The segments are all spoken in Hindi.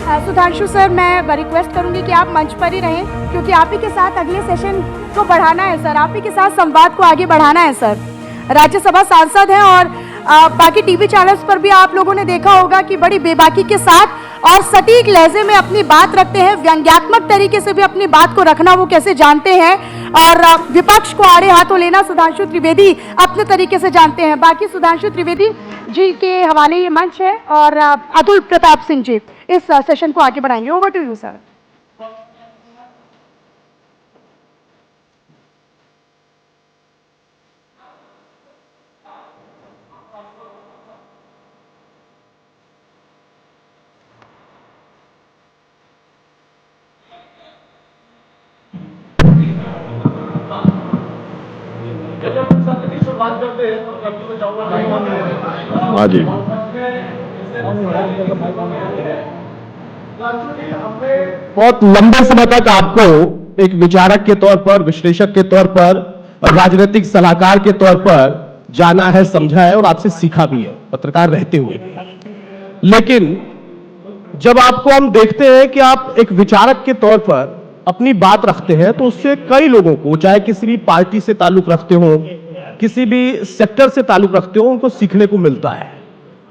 सुधांशु सर, मैं रिक्वेस्ट करूंगी कि आप मंच पर ही रहें, क्योंकि आप ही के साथ अगले सेशन को बढ़ाना है सर, आप ही के साथ संवाद को आगे बढ़ाना है सर। राज्यसभा सांसद हैं और बाकी टीवी चैनल्स पर भी आप लोगों ने देखा होगा कि बड़ी बेबाकी के साथ और सटीक लहजे में अपनी बात रखते हैं, व्यंग्यात्मक तरीके से भी अपनी बात को रखना वो कैसे जानते हैं, और विपक्ष को आड़े हाथों लेना सुधांशु त्रिवेदी अपने तरीके से जानते हैं। बाकी सुधांशु त्रिवेदी जी के हवाले ये मंच है और अतुल प्रताप सिंह जी इस सेशन को आगे बढ़ाएंगे। Over to you sir. हाँ जी, बहुत लंबे समय तक आपको एक विचारक के तौर पर, विश्लेषक के तौर पर और राजनीतिक सलाहकार के तौर पर जाना है, समझा है और आपसे सीखा भी है पत्रकार रहते हुए। लेकिन जब आपको हम देखते हैं कि आप एक विचारक के तौर पर अपनी बात रखते हैं, तो उससे कई लोगों को, चाहे किसी भी पार्टी से ताल्लुक रखते हो, किसी भी सेक्टर से ताल्लुक रखते हो, उनको सीखने को मिलता है।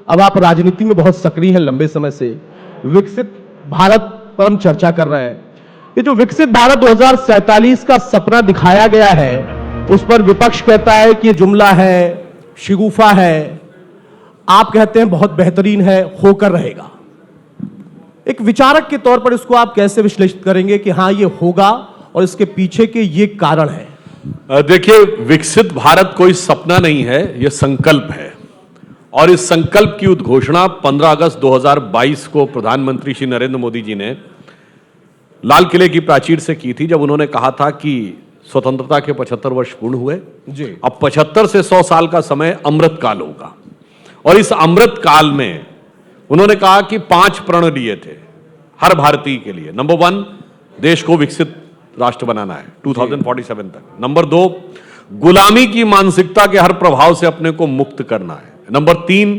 अब आप राजनीति में बहुत सक्रिय हैं लंबे समय से, विकसित भारत पर हम चर्चा कर रहे हैं। ये जो विकसित भारत 2047 का सपना दिखाया गया है, उस पर विपक्ष कहता है कि ये जुमला है, शिगुफा है, आप कहते हैं बहुत बेहतरीन है, होकर रहेगा। एक विचारक के तौर पर इसको आप कैसे विश्लेषित करेंगे कि हाँ ये होगा और इसके पीछे के ये कारण है? देखिए, विकसित भारत कोई सपना नहीं है, यह संकल्प है। और इस संकल्प की उद्घोषणा 15 अगस्त 2022 को प्रधानमंत्री श्री नरेंद्र मोदी जी ने लाल किले की प्राचीर से की थी, जब उन्होंने कहा था कि स्वतंत्रता के 75 वर्ष पूर्ण हुए जी। अब 75 से 100 साल का समय अमृत काल होगा। और इस अमृत काल में उन्होंने कहा कि 5 प्रण लिए थे हर भारतीय के लिए। नंबर 1, देश को विकसित राष्ट्र बनाना है 2047 तक। नंबर 2, गुलामी की मानसिकता के हर प्रभाव से अपने को मुक्त करना है। नंबर 3,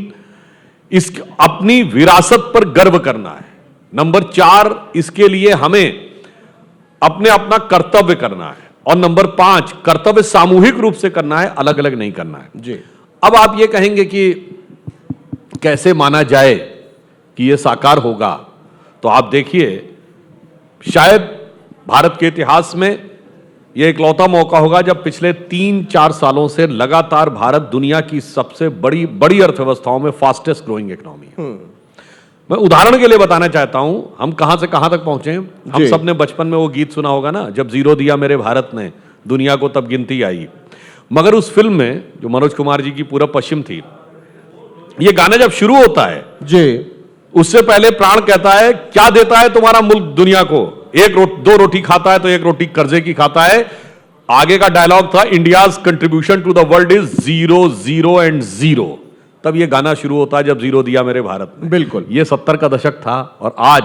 इस अपनी विरासत पर गर्व करना है। नंबर 4, इसके लिए हमें अपना कर्तव्य करना है। और नंबर 5, कर्तव्य सामूहिक रूप से करना है, अलग अलग नहीं करना है जी। अब आप ये कहेंगे कि कैसे माना जाए कि ये साकार होगा, तो आप देखिए, शायद भारत के इतिहास में यह इकलौता मौका होगा जब पिछले 3-4 सालों से लगातार भारत दुनिया की सबसे बड़ी अर्थव्यवस्थाओं में फास्टेस्ट ग्रोइंग इकोनॉमी है। मैं उदाहरण के लिए बताना चाहता हूं, हम कहां से कहां तक पहुंचे हैं। हम सब ने बचपन में वो गीत सुना होगा ना, जब जीरो दिया मेरे भारत ने, दुनिया को तब गिनती आई। मगर उस फिल्म में जो मनोज कुमार जी की पूरब पश्चिम थी, ये गाना जब शुरू होता है जी, उससे पहले प्राण कहता है, क्या देता है तुम्हारा मुल्क दुनिया को, 2 रोटी खाता है तो 1 रोटी कर्जे की खाता है। आगे का डायलॉग था, India's contribution to the world is 0, 0 and 0। तब ये गाना शुरू होता है, जब जीरो दिया मेरे भारत ने। बिल्कुल, ये 70 का दशक था। और आज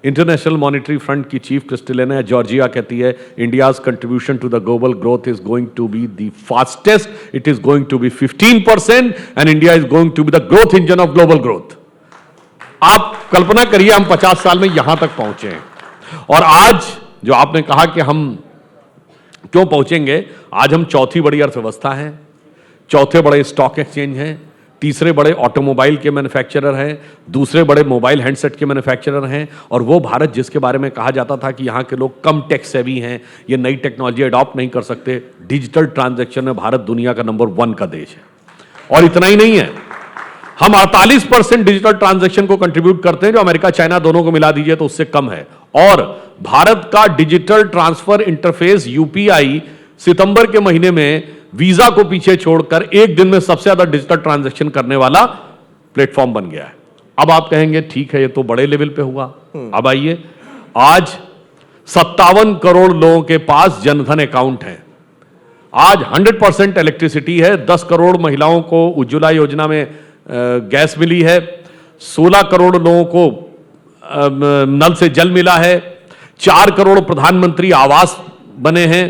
इंटरनेशनल मॉनिटरी फंड की चीफ क्रिस्टलिन जॉर्जिया कहती है, India's contribution to the global growth is going to be the fastest, it is going to be 15% and India is going to be the growth engine of global growth. आप कल्पना करिए, हम 50 साल में यहां तक पहुंचे हैं। और आज जो आपने कहा कि हम क्यों पहुंचेंगे, आज हम चौथी बड़ी अर्थव्यवस्था हैं, चौथे बड़े स्टॉक एक्सचेंज हैं, तीसरे बड़े ऑटोमोबाइल के मैन्युफैक्चरर हैं, दूसरे बड़े मोबाइल हैंडसेट के मैन्युफैक्चरर हैं। और वो भारत जिसके बारे में कहा जाता था कि यहाँ के लोग कम टेक सेवी हैं, ये नई टेक्नोलॉजी अडॉप्ट नहीं कर सकते, डिजिटल ट्रांजैक्शन में भारत दुनिया का नंबर 1 का देश है। और इतना ही नहीं है, हम 48% डिजिटल ट्रांजैक्शन को कंट्रीब्यूट करते हैं, जो अमेरिका चाइना दोनों को मिला दीजिए तो उससे कम है। और भारत का डिजिटल ट्रांसफर इंटरफेस यूपीआई सितंबर के महीने में वीजा को पीछे छोड़कर एक दिन में सबसे ज्यादा डिजिटल ट्रांजैक्शन करने वाला प्लेटफॉर्म बन गया है। अब आप कहेंगे ठीक है, ये तो बड़े लेवल पे हुआ। अब आइए, आज 57 करोड़ लोगों के पास जनधन अकाउंट है। आज 100% इलेक्ट्रिसिटी है। 10 करोड़ महिलाओं को उज्ज्वला योजना में गैस मिली है। 16 करोड़ लोगों को नल से जल मिला है। 4 करोड़ प्रधानमंत्री आवास बने हैं।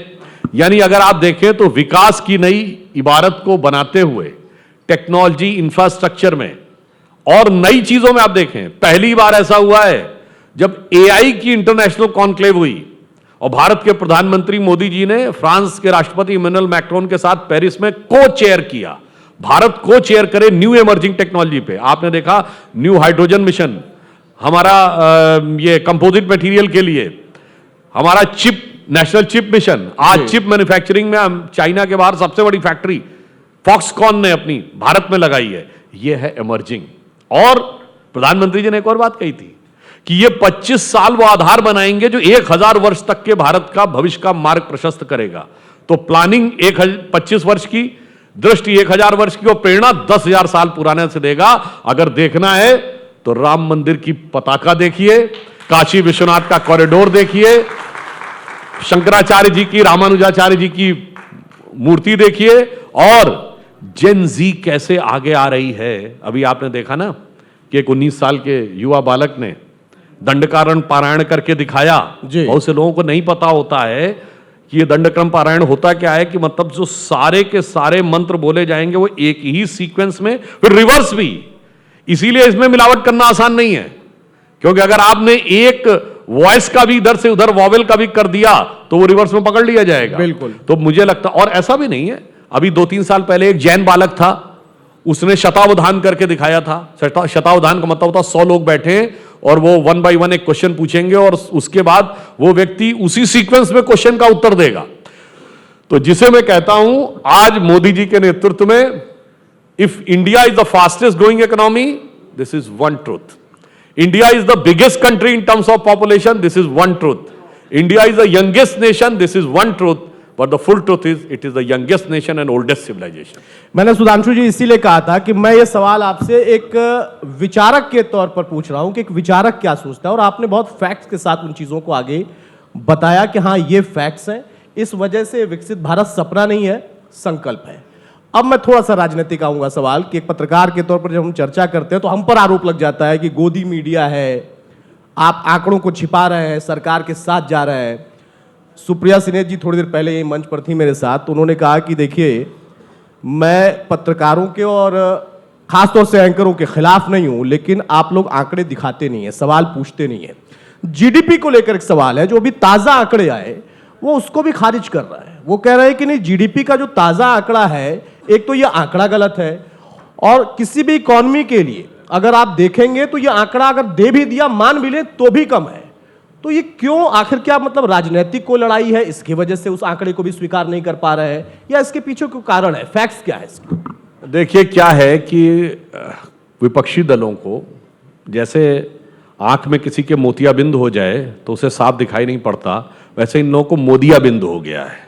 यानी अगर आप देखें तो विकास की नई इबारत को बनाते हुए टेक्नोलॉजी, इंफ्रास्ट्रक्चर में और नई चीजों में आप देखें, पहली बार ऐसा हुआ है जब एआई की इंटरनेशनल कॉन्क्लेव हुई और भारत के प्रधानमंत्री मोदी जी ने फ्रांस के राष्ट्रपति इमैनुअल मैक्रोन के साथ पेरिस में को चेयर किया, भारत को चेयर करे न्यू इमर्जिंग टेक्नोलॉजी पे। आपने देखा न्यू हाइड्रोजन मिशन, हमारा ये कंपोजिट मटेरियल के लिए हमारा चिप, नेशनल चिप मिशन। आज चिप मैन्युफैक्चरिंग में हम चाइना के बाहर सबसे बड़ी फैक्ट्री फॉक्सकॉन ने अपनी भारत में लगाई है। ये है इमर्जिंग। और प्रधानमंत्री जी ने एक और बात कही थी कि ये 25 साल वो आधार बनाएंगे जो 1000 वर्ष तक के भारत का भविष्य का मार्ग प्रशस्त करेगा। तो प्लानिंग 25 वर्ष की, दृष्टि 1000 वर्ष की और प्रेरणा 10,000 साल पुराने से देगा। अगर देखना है तो राम मंदिर की पताका देखिए, काशी विश्वनाथ का कॉरिडोर देखिए, शंकराचार्य जी की, रामानुजाचार्य जी की मूर्ति देखिए और जेन जी कैसे आगे आ रही है। अभी आपने देखा ना कि एक 19 साल के युवा बालक ने दंडकारण्य पारायण करके दिखाया। बहुत से लोगों को नहीं पता होता है कि ये दंडक्रम पारायण होता क्या है, कि मतलब जो सारे के सारे मंत्र बोले जाएंगे वो एक ही सीक्वेंस में, फिर रिवर्स भी। इसीलिए इसमें मिलावट करना आसान नहीं है, क्योंकि अगर आपने एक वॉइस का भी इधर से उधर वॉवेल का भी कर दिया तो वो रिवर्स में पकड़ लिया जाएगा। बिल्कुल। तो मुझे लगता, और ऐसा भी नहीं है, अभी 2-3 साल पहले एक जैन बालक था, उसने शतावधान करके दिखाया था। शतावधान का मतलब होता 100 लोग बैठे और वो 1 बाय 1 एक क्वेश्चन पूछेंगे और उसके बाद वो व्यक्ति उसी सीक्वेंस में क्वेश्चन का उत्तर देगा। तो जिसे मैं कहता हूं आज मोदी जी के नेतृत्व में, if India is the fastest growing economy, this is one truth. India is the biggest country in terms of population, this is one truth. India is the youngest nation, this is one truth. But the full truth is, it is the youngest nation and oldest civilization. मैंने सुधांशु जी इसीलिए कहा था कि मैं ये सवाल आपसे एक विचारक के तौर पर पूछ रहा हूं कि एक विचारक क्या सोचता है, और आपने बहुत फैक्ट्स के साथ उन चीजों को आगे बताया कि हाँ ये फैक्ट्स हैं, इस वजह से विकसित भारत सपना नहीं है, संकल्प है। अब मैं थोड़ा सा राजनीतिक आऊंगा सवाल कि एक पत्रकार के तौर पर जब हम चर्चा करते हैं तो हम पर आरोप लग जाता है कि गोदी मीडिया है, आप आंकड़ों को छिपा रहे हैं, सरकार के साथ जा रहे हैं। सुप्रिया सिन्हा जी थोड़ी देर पहले ये मंच पर थी मेरे साथ, तो उन्होंने कहा कि देखिए मैं पत्रकारों के और खासतौर से एंकरों के खिलाफ नहीं हूं, लेकिन आप लोग आंकड़े दिखाते नहीं है, सवाल पूछते नहीं है। जीडीपी को लेकर एक सवाल है, जो अभी ताजा आंकड़े आए वो उसको भी खारिज कर रहा है। वो कह रहा है कि नहीं, जीडीपी का जो ताजा आंकड़ा है, एक तो ये आंकड़ा गलत है, और किसी भी इकॉनमी के लिए अगर आप देखेंगे तो ये आंकड़ा अगर दे भी दिया, मान भी ले तो भी कम है। तो ये क्यों, आखिर क्या मतलब राजनीतिक को लड़ाई है, इसकी वजह से उस आंकड़े को भी स्वीकार नहीं कर पा रहे हैं, या इसके पीछे कोई कारण है, फैक्ट्स क्या है इसके? देखिए क्या है कि विपक्षी दलों को जैसे आंख में किसी के मोतियाबिंद हो जाए तो उसे साफ दिखाई नहीं पड़ता, वैसे इन लोगों को मोदियाबिंद हो गया है।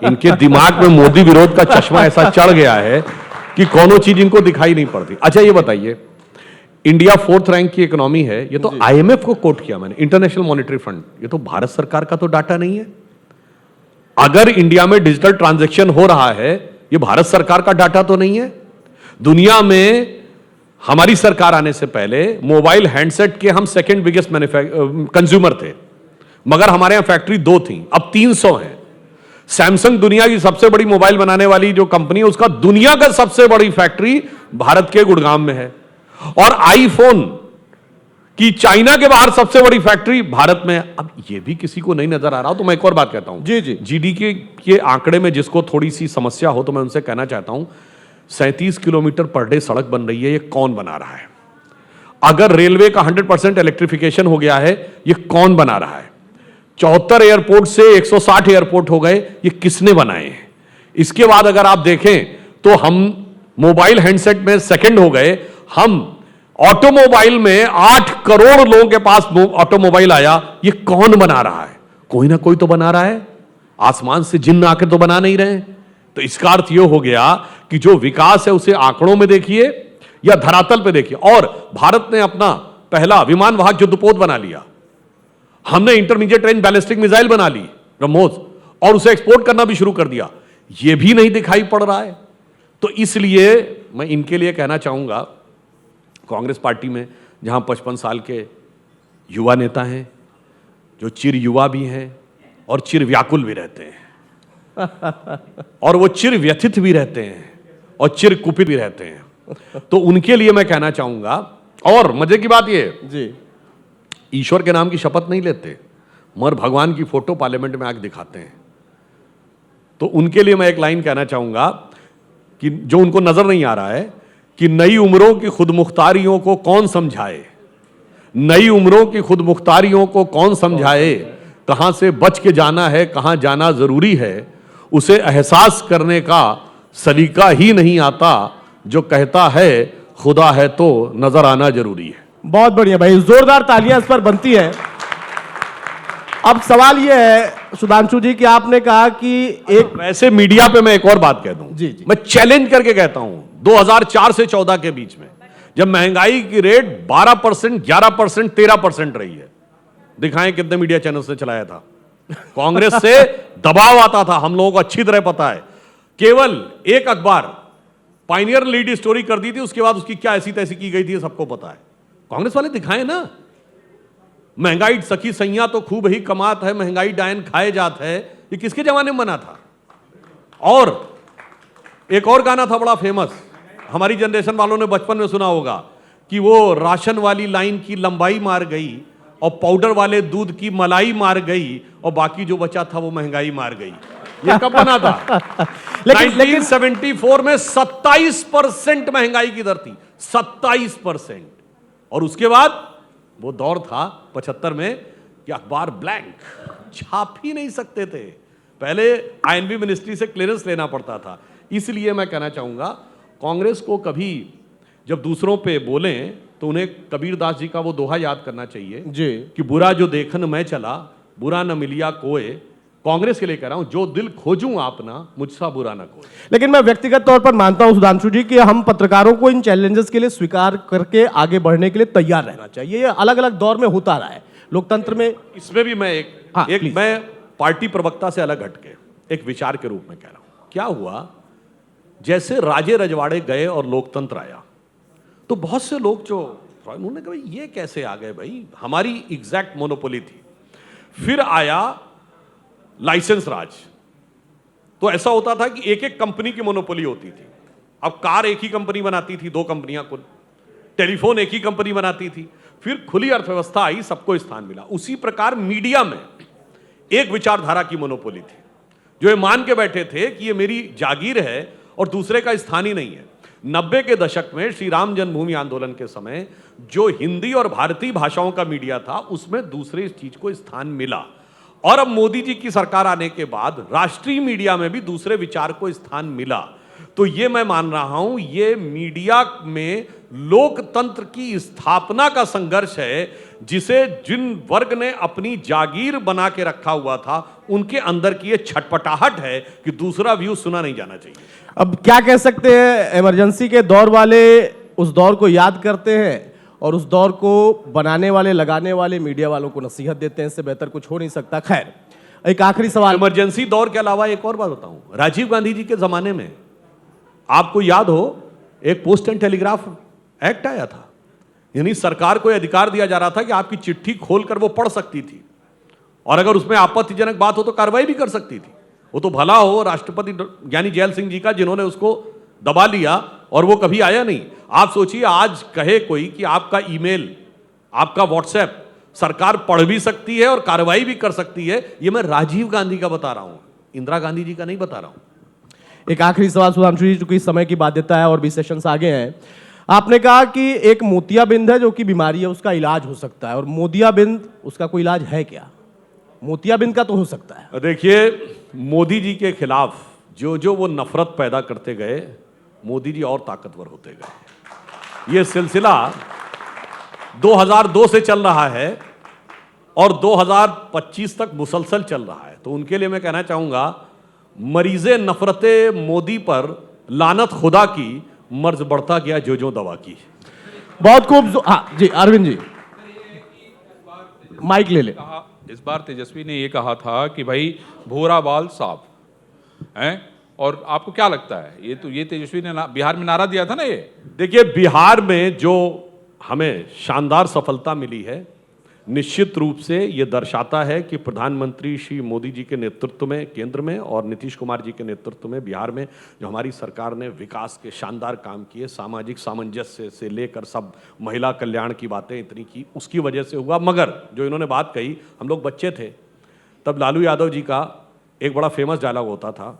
इनके दिमाग में मोदी विरोध का चश्मा ऐसा चढ़ गया है कि कोनो चीज इनको दिखाई नहीं पड़ती। अच्छा ये बताइए, इंडिया 4th रैंक की इकोनॉमी है, ये तो आईएमएफ को कोट किया मैंने, इंटरनेशनल मॉनेटरी फंड, ये तो भारत सरकार का तो डाटा नहीं है। अगर इंडिया में डिजिटल ट्रांजैक्शन हो रहा है, ये भारत सरकार का डाटा तो नहीं है। दुनिया में हमारी सरकार आने से पहले मोबाइल हैंडसेट के हम सेकंड बिगेस्ट कंज्यूमर थे, मगर हमारे यहां फैक्ट्री 2 थी, अब 300 हैं। सैमसंग दुनिया की सबसे बड़ी मोबाइल बनाने वाली जो कंपनी है, उसका दुनिया का सबसे बड़ी फैक्ट्री भारत के गुड़गांव में है। और आईफोन की चाइना के बाहर सबसे बड़ी फैक्ट्री भारत में। अब ये भी किसी को नहीं नजर आ रहा हो तो मैं एक और बात कहता हूं, जी जी, जीडीपी के आंकड़े में जिसको थोड़ी सी समस्या हो तो मैं उनसे कहना चाहता हूं, 37 किलोमीटर पर डे सड़क बन रही है, ये कौन बना रहा है? अगर रेलवे का 100% इलेक्ट्रिफिकेशन हो गया है, ये कौन बना रहा है? 74 एयरपोर्ट से 160 एयरपोर्ट हो गए, ये किसने बनाए हैं? इसके बाद अगर आप देखें तो हम मोबाइल हैंडसेट में सेकंड हो गए, हम ऑटोमोबाइल में 8 करोड़ लोगों के पास ऑटोमोबाइल आया, ये कौन बना रहा है? कोई ना कोई तो बना रहा है, आसमान से जिन्न आकर तो बना नहीं रहे। तो इसका अर्थ यह हो गया कि जो विकास है उसे आंकड़ों में देखिए या धरातल पे देखिए। और भारत ने अपना पहला विमान वाहक युद्धपोत बना लिया, हमने इंटरमीडिएट रेंज बैलिस्टिक मिसाइल बना ली ब्रह्मोस, और उसे एक्सपोर्ट करना भी शुरू कर दिया, यह भी नहीं दिखाई पड़ रहा है। तो इसलिए मैं इनके लिए कहना चाहूंगा, कांग्रेस पार्टी में जहां 55 साल के युवा नेता हैं, जो चिर युवा भी हैं और चिर व्याकुल भी रहते हैं और वो चिर व्यथित भी रहते हैं और चिर कुपित भी रहते हैं, तो उनके लिए मैं कहना चाहूंगा। और मजे की बात ये जी, ईश्वर के नाम की शपथ नहीं लेते, मगर भगवान की फोटो पार्लियामेंट में आके दिखाते हैं। तो उनके लिए मैं एक लाइन कहना चाहूंगा कि जो उनको नजर नहीं आ रहा है कि नई उम्रों की खुद मुख्तारियों को कौन समझाए, नई उम्रों की खुद मुख्तारियों को कौन समझाए, कहां से बच के जाना है, कहां जाना जरूरी है, उसे एहसास करने का सलीका ही नहीं आता, जो कहता है खुदा है तो नजर आना जरूरी है। बहुत बढ़िया भाई, जोरदार तालियां इस पर बनती है। अब सवाल यह है सुधांशु जी कि आपने कहा कि एक वैसे मीडिया पे मैं एक और बात कह दूं, जी, जी। मैं चैलेंज करके कहता हूं 2004 से 14 के बीच में जब महंगाई की रेट 12%, 11%, 13% रही है, दिखाएं कितने मीडिया चैनल्स ने चलाया था। कांग्रेस से दबाव आता था, हम लोगों को अच्छी तरह पता है। केवल एक अखबार पायनियर लीड स्टोरी कर दी थी, उसके बाद उसकी क्या ऐसी तैसी की गई थी सबको पता है। कांग्रेस वाले दिखाएं ना, महंगाई सखी सैया तो खूब ही कमात है, महंगाई डायन खाए जात है, ये किसके जमाने में बना था। और एक और गाना था बड़ा फेमस, हमारी जनरेशन वालों ने बचपन में सुना होगा कि वो राशन वाली लाइन की लंबाई मार गई और पाउडर वाले दूध की मलाई मार गई और बाकी जो बचा था वो महंगाई मार गई। ये कब बना था? लेकिन 1974 में 27% महंगाई की दर थी, 27%। और उसके बाद वो दौर था 75 में कि अखबार ब्लैंक, छाप ही नहीं सकते थे। पहले आईएनबी मिनिस्ट्री से क्लियरेंस लेना पड़ता था। इसलिए मैं कहना चाहूंगा कांग्रेस को कभी जब दूसरों पे बोलें तो उन्हें कबीर दास जी का वो दोहा याद करना चाहिए जी कि बुरा जो देखन मैं चला, बुरा न मिलिया कोय। कांग्रेस के लिए कह रहा हूं, जो दिल खोजूं आपना, मुझसा बुरा न कोई। लेकिन मैं व्यक्तिगत तौर पर मानता हूं सुधांशु जी कि हम पत्रकारों को इन चैलेंजेस के लिए स्वीकार करके आगे बढ़ने के लिए तैयार रहना चाहिए। ये अलग अलग दौर में होता रहा है लोकतंत्र में। इसमें भी मैं हाँ, एक प्लीज। मैं पार्टी प्रवक्ता से अलग हटके एक विचार के रूप में कह रहा हूं। क्या हुआ, जैसे राजे रजवाड़े गए और लोकतंत्र आया तो बहुत से लोग जो उन्होंने कहा ये कैसे आ गए भाई, हमारी एग्जैक्ट मोनोपोली थी। फिर आया लाइसेंस राज, तो ऐसा होता था कि एक एक कंपनी की मोनोपोली होती थी। अब कार एक ही कंपनी बनाती थी, 2 कंपनियां कुल, टेलीफोन एक ही कंपनी बनाती थी। फिर खुली अर्थव्यवस्था आई, सबको स्थान मिला। उसी प्रकार मीडिया में एक विचारधारा की मोनोपोली थी, जो ये मान के बैठे थे कि ये मेरी जागीर है और दूसरे का स्थान ही नहीं है। 90 के दशक में श्री राम जन्मभूमि आंदोलन के समय जो हिंदी और भारतीय भाषाओं का मीडिया था, उसमें दूसरे इस चीज को स्थान मिला। और अब मोदी जी की सरकार आने के बाद राष्ट्रीय मीडिया में भी दूसरे विचार को स्थान मिला। तो ये मैं मान रहा हूं, ये मीडिया में लोकतंत्र की स्थापना का संघर्ष है, जिसे जिन वर्ग ने अपनी जागीर बना के रखा हुआ था, उनके अंदर की ये छटपटाहट है कि दूसरा व्यू सुना नहीं जाना चाहिए। अब क्या कह सकते हैं, इमरजेंसी के दौर वाले उस दौर को याद करते हैं और उस दौर को बनाने वाले, लगाने वाले मीडिया वालों को नसीहत देते हैं। इससे बेहतर कुछ हो नहीं सकता। खैर, एक आखिरी सवाल। इमरजेंसी दौर के अलावा एक और बात बताऊं, राजीव गांधी जी के जमाने में आपको याद हो एक पोस्ट एंड टेलीग्राफ एक्ट आया था, यानी सरकार को यह अधिकार दिया जा रहा था कि आपकी चिट्ठी खोलकर वो पढ़ सकती थी और अगर उसमें आपत्तिजनक बात हो तो कार्रवाई भी कर सकती थी। वो तो भला हो राष्ट्रपति ज्ञानी जैल सिंह जी का, जिन्होंने उसको दबा लिया और वो कभी आया नहीं। आप सोचिए, आज कहे कोई कि आपका ईमेल, आपका व्हाट्सएप सरकार पढ़ भी सकती है और कार्रवाई भी कर सकती है। ये मैं राजीव गांधी का बता रहा हूं, इंदिरा गांधी जी का नहीं बता रहा हूं। एक आखिरी सवाल सुधांशु जी, चूंकि समय की बाध्यता है और भी सेशंस आगे हैं। आपने कहा कि एक मोतियाबिंद है जो कि बीमारी है, उसका इलाज हो सकता है, और मोतियाबिंद उसका कोई इलाज है क्या? मोतियाबिंद का तो हो सकता है। देखिए, मोदी जी के खिलाफ जो जो वो नफरत पैदा करते गए, मोदी जी और ताकतवर होते गए। ये सिलसिला 2002 से चल रहा है और 2025 तक मुसलसल चल रहा है। तो उनके लिए मैं कहना चाहूंगा, मरीजे नफरते मोदी पर लानत खुदा की, मर्ज बढ़ता गया जो जो दवा की। बहुत खूब। हाँ जी, अरविंद जी माइक ले ले। इस बार तेजस्वी ने ये कहा था कि भाई भूरा बाल साफ हैं, और आपको क्या लगता है, ये तेजस्वी ने बिहार में नारा दिया था ना ये? देखिए, बिहार में जो हमें शानदार सफलता मिली है, निश्चित रूप से ये दर्शाता है कि प्रधानमंत्री श्री मोदी जी के नेतृत्व में केंद्र में और नीतीश कुमार जी के नेतृत्व में बिहार में जो हमारी सरकार ने विकास के शानदार काम किए, सामाजिक सामंजस्य से लेकर सब महिला कल्याण की बातें इतनी की, उसकी वजह से हुआ। मगर जो इन्होंने बात कही, हम लोग बच्चे थे तब लालू यादव जी का एक बड़ा फेमस डायलॉग होता था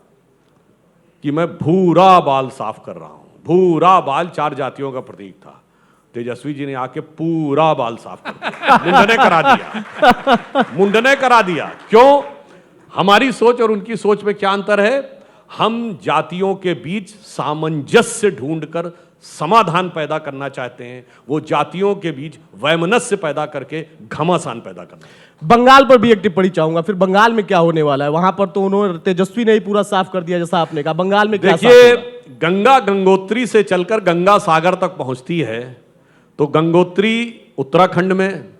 कि मैं भूरा बाल साफ कर रहा हूं। भूरा बाल 4 जातियों का प्रतीक था। तेजस्वी जी ने आके पूरा बाल साफ कर दिया, मुंडने करा दिया, मुंडने करा दिया। क्यों? हमारी सोच और उनकी सोच में क्या अंतर है? हम जातियों के बीच सामंजस्य ढूंढकर समाधान पैदा करना चाहते हैं, वो जातियों के बीच वैमनस्य पैदा करके घमासान पैदा करना। बंगाल पर भी एक टिप्पणी चाहूंगा, फिर बंगाल में क्या होने वाला है? वहां पर तो उन्होंने तेजस्वी ने ही पूरा साफ कर दिया जैसा आपने कहा, बंगाल में क्या? देखिए, गंगा गंगोत्री से चलकर गंगा सागर तक पहुंचती है, तो गंगोत्री उत्तराखंड में,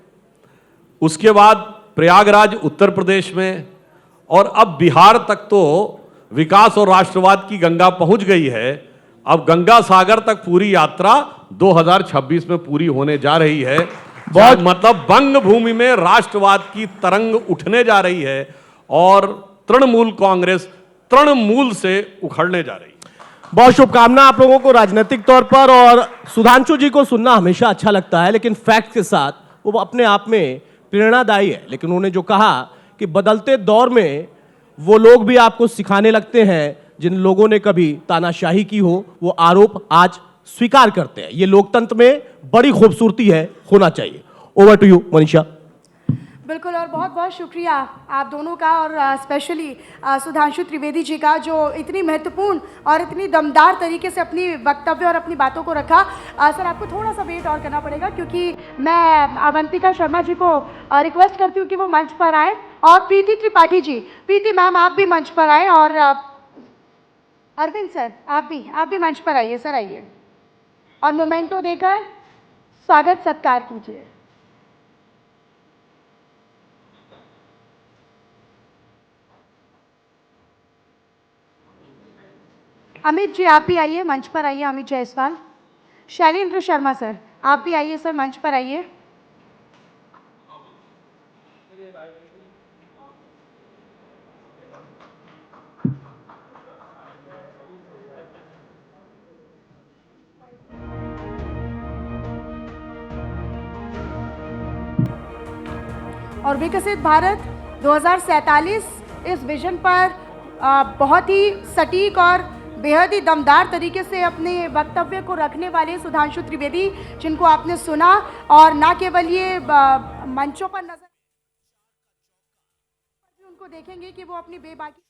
उसके बाद प्रयागराज उत्तर प्रदेश में, और अब बिहार तक तो विकास और राष्ट्रवाद की गंगा पहुंच गई है। अब गंगा सागर तक पूरी यात्रा 2026 में पूरी होने जा रही है। बहुत मतलब बंग भूमि में राष्ट्रवाद की तरंग उठने जा रही है और तृणमूल कांग्रेस तृणमूल से उखड़ने जा रही है। बहुत शुभकामना आप लोगों को राजनीतिक तौर पर। और सुधांशु जी को सुनना हमेशा अच्छा लगता है, लेकिन फैक्ट के साथ वो अपने आप में प्रेरणादायी है। लेकिन उन्होंने जो कहा कि बदलते दौर में वो लोग भी आपको सिखाने लगते हैं जिन लोगों ने कभी तानाशाही की हो, वो आरोप आज स्वीकार करते हैं। ये लोकतंत्र में बड़ी खूबसूरती है, होना चाहिए। Over to you Manisha. बिल्कुल, और बहुत बहुत शुक्रिया आप दोनों का, और स्पेशली सुधांशु त्रिवेदी जी का, जो इतनी महत्वपूर्ण और इतनी दमदार तरीके से अपनी वक्तव्य और अपनी बातों को रखा। सर, आपको थोड़ा सा वेट और करना पड़ेगा, क्योंकि मैं अवंतिका शर्मा जी को रिक्वेस्ट करती हूँ कि वो मंच पर आए, और प्रीति त्रिपाठी जी, प्रीति मैम आप भी मंच पर आए, और अरविंद सर आप भी मंच पर आइए। सर आइए और मोमेंटो देकर स्वागत सत्कार कीजिए। अमित जी आप भी आइए, मंच पर आइए। अमित जायसवाल। शैलेंद्र शर्मा सर आप भी आइए, सर मंच पर आइए। और विकसित भारत 2047 इस विजन पर बहुत ही सटीक और बेहद ही दमदार तरीके से अपने वक्तव्य को रखने वाले सुधांशु त्रिवेदी, जिनको आपने सुना, और ना केवल ये मंचों पर नजर, उनको देखेंगे कि वो अपनी बेबाकी